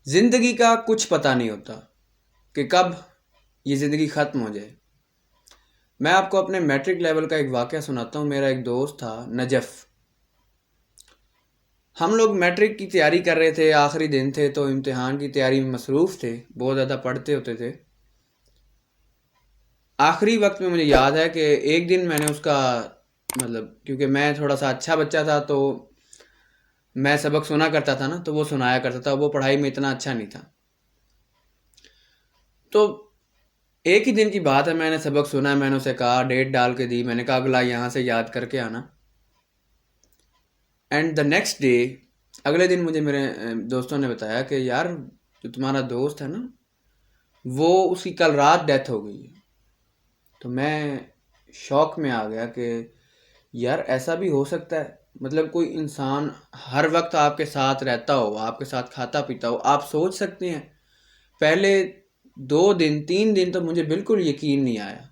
زندگی کا کچھ پتہ نہیں ہوتا کہ کب یہ زندگی ختم ہو جائے۔ میں آپ کو اپنے میٹرک لیول کا ایک واقعہ سناتا ہوں۔ میرا ایک دوست تھا نجف۔ ہم لوگ میٹرک کی تیاری کر رہے تھے، آخری دن تھے تو امتحان کی تیاری میں مصروف تھے، بہت زیادہ پڑھتے ہوتے تھے۔ آخری وقت میں مجھے یاد ہے کہ ایک دن میں نے اس کا کیونکہ میں تھوڑا سا اچھا بچہ تھا تو میں سبق سنا کرتا تھا نا، تو وہ سنایا کرتا تھا، وہ پڑھائی میں اتنا اچھا نہیں تھا۔ تو ایک ہی دن کی بات ہے، میں نے سبق سنا، میں نے اسے کہا، ڈیٹ ڈال کے دی، میں نے کہا اگلا یہاں سے یاد کر کے آنا۔ اینڈ دا نیکسٹ ڈے، اگلے دن مجھے میرے دوستوں نے بتایا کہ یار جو تمہارا دوست ہے نا، وہ اس کی کل رات ڈیتھ ہو گئی ہے۔ تو میں شوق میں آ گیا کہ یار ایسا بھی ہو سکتا ہے، کوئی انسان ہر وقت آپ کے ساتھ رہتا ہو، آپ کے ساتھ کھاتا پیتا ہو، آپ سوچ سکتے ہیں۔ پہلے 2 دن 3 دن تو مجھے بالکل یقین نہیں آیا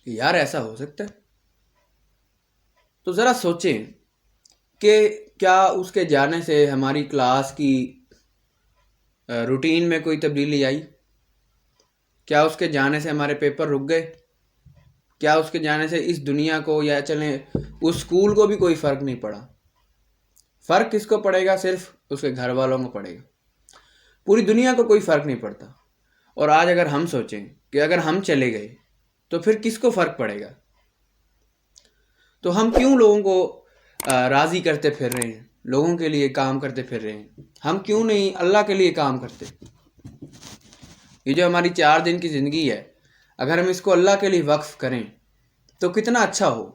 کہ یار ایسا ہو سکتا ہے۔ تو ذرا سوچیں کہ کیا اس کے جانے سے ہماری کلاس کی روٹین میں کوئی تبدیلی آئی؟ کیا اس کے جانے سے ہمارے پیپر رک گئے؟ کیا اس کے جانے سے اس دنیا کو یا چلیں اس اسکول کو بھی کوئی فرق نہیں پڑا؟ فرق کس کو پڑے گا؟ صرف اس کے گھر والوں کو پڑے گا، پوری دنیا کو کوئی فرق نہیں پڑتا۔ اور آج اگر ہم سوچیں کہ اگر ہم چلے گئے تو پھر کس کو فرق پڑے گا؟ تو ہم کیوں لوگوں کو راضی کرتے پھر رہے ہیں، لوگوں کے لیے کام کرتے پھر رہے ہیں؟ ہم کیوں نہیں اللہ کے لیے کام کرتے؟ یہ جو ہماری 4 دن کی زندگی ہے، اگر ہم اس کو اللہ کے لیے وقف کریں تو کتنا اچھا ہو۔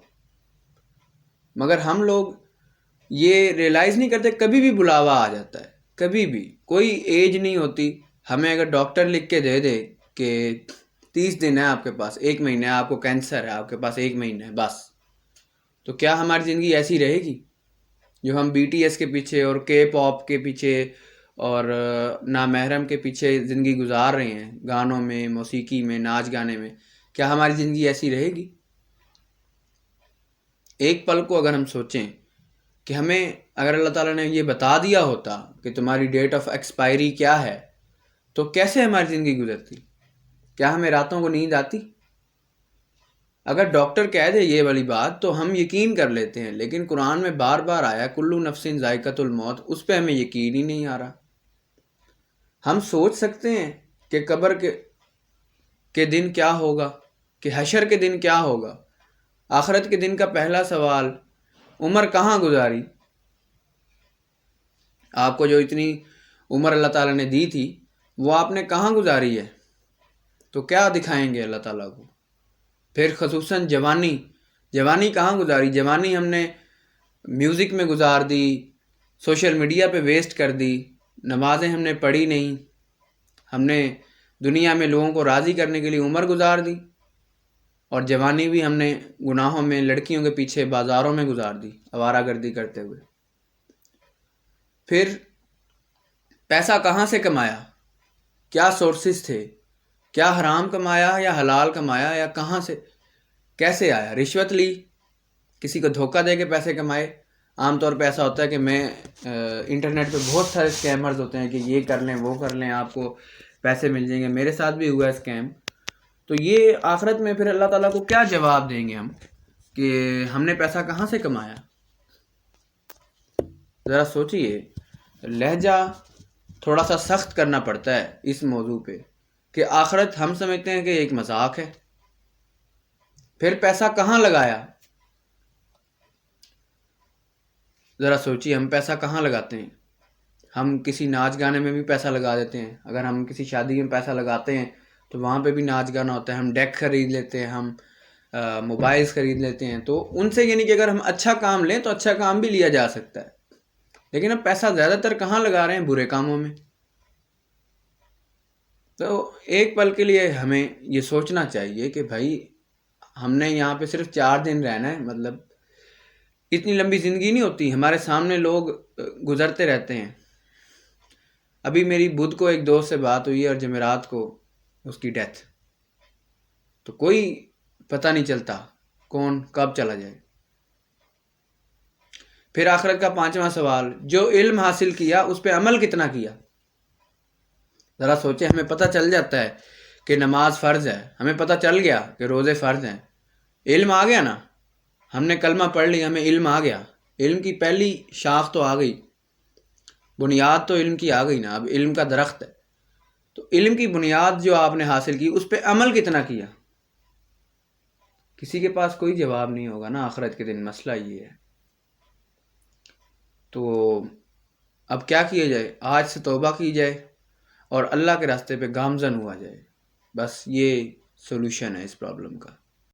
مگر ہم لوگ یہ ریلائز نہیں کرتے، کبھی بھی بلاوا آ جاتا ہے، کبھی بھی کوئی ایج نہیں ہوتی۔ ہمیں اگر ڈاکٹر لکھ کے دے دے کہ 30 دن ہے آپ کے پاس، 1 مہینہ ہے، آپ کو کینسر ہے، آپ کے پاس 1 مہینہ ہے بس، تو کیا ہماری زندگی ایسی رہے گی جو ہم بی ٹی ایس کے پیچھے اور کے پاپ کے پیچھے اور نامحرم کے پیچھے زندگی گزار رہے ہیں، گانوں میں، موسیقی میں، ناچ گانے میں؟ کیا ہماری زندگی ایسی رہے گی؟ ایک پل کو اگر ہم سوچیں کہ ہمیں اگر اللہ تعالیٰ نے یہ بتا دیا ہوتا کہ تمہاری ڈیٹ آف ایکسپائری کیا ہے، تو کیسے ہماری زندگی گزرتی؟ کیا ہمیں راتوں کو نیند آتی؟ اگر ڈاکٹر کہہ دے یہ والی بات تو ہم یقین کر لیتے ہیں، لیکن قرآن میں بار بار آیا کلو نفس ذائقۃ الموت، اس پہ ہمیں یقین ہی نہیں آ رہا۔ ہم سوچ سکتے ہیں کہ قبر کے دن کیا ہوگا، کہ حشر کے دن کیا ہوگا، آخرت کے دن کا پہلا سوال، عمر کہاں گزاری؟ آپ کو جو اتنی عمر اللہ تعالیٰ نے دی تھی وہ آپ نے کہاں گزاری ہے؟ تو کیا دکھائیں گے اللہ تعالیٰ کو؟ پھر خصوصاً جوانی کہاں گزاری؟ جوانی ہم نے میوزک میں گزار دی، سوشل میڈیا پہ ویسٹ کر دی، نمازیں ہم نے پڑھی نہیں، ہم نے دنیا میں لوگوں کو راضی کرنے کے لیے عمر گزار دی، اور جوانی بھی ہم نے گناہوں میں، لڑکیوں کے پیچھے، بازاروں میں گزار دی، آوارہ گردی کرتے ہوئے۔ پھر پیسہ کہاں سے کمایا؟ کیا سورسز تھے؟ کیا حرام کمایا یا حلال کمایا، یا کہاں سے کیسے آیا؟ رشوت لی، کسی کو دھوکہ دے کے پیسے کمائے۔ عام طور پہ ایسا ہوتا ہے کہ میں انٹرنیٹ پہ بہت سارے اسکیمرز ہوتے ہیں کہ یہ کر لیں وہ کر لیں، آپ کو پیسے مل جائیں گے۔ میرے ساتھ بھی ہوا ہے اسکیم۔ تو یہ آخرت میں پھر اللہ تعالیٰ کو کیا جواب دیں گے ہم کہ ہم نے پیسہ کہاں سے کمایا؟ ذرا سوچئے، لہجہ تھوڑا سا سخت کرنا پڑتا ہے اس موضوع پہ کہ آخرت ہم سمجھتے ہیں کہ ایک مذاق ہے۔ پھر پیسہ کہاں لگایا؟ ذرا سوچیے، ہم پیسہ کہاں لگاتے ہیں؟ ہم کسی ناچ گانے میں بھی پیسہ لگا دیتے ہیں۔ اگر ہم کسی شادی میں پیسہ لگاتے ہیں تو وہاں پہ بھی ناچ گانا ہوتا ہے، ہم ڈیک خرید لیتے ہیں، ہم موبائلز خرید لیتے ہیں۔ تو ان سے یعنی کہ اگر ہم اچھا کام لیں تو اچھا کام بھی لیا جا سکتا ہے، لیکن اب پیسہ زیادہ تر کہاں لگا رہے ہیں؟ برے کاموں میں۔ تو ایک پل کے لیے ہمیں یہ سوچنا چاہیے کہ بھائی ہم نے یہاں پہ صرف 4 دن رہنا ہے، اتنی لمبی زندگی نہیں ہوتی۔ ہمارے سامنے لوگ گزرتے رہتے ہیں۔ ابھی میری بدھ کو ایک دوست سے بات ہوئی اور جمعرات کو اس کی ڈیتھ، تو کوئی پتہ نہیں چلتا کون کب چلا جائے۔ پھر آخرت کا 5واں سوال، جو علم حاصل کیا اس پہ عمل کتنا کیا؟ ذرا سوچیں، ہمیں پتہ چل جاتا ہے کہ نماز فرض ہے، ہمیں پتہ چل گیا کہ روزے فرض ہیں، علم آ گیا نا، ہم نے کلمہ پڑھ لی، ہمیں علم آ گیا، علم کی پہلی شاخ تو آ گئی، بنیاد تو علم کی آ گئی نا، اب علم کا درخت ہے، تو علم کی بنیاد جو آپ نے حاصل کی اس پہ عمل کتنا کیا؟ کسی کے پاس کوئی جواب نہیں ہوگا نا آخرت کے دن، مسئلہ یہ ہے۔ تو اب کیا کیا جائے؟ آج سے توبہ کی جائے اور اللہ کے راستے پہ گامزن ہوا جائے، بس یہ سولوشن ہے اس پرابلم کا۔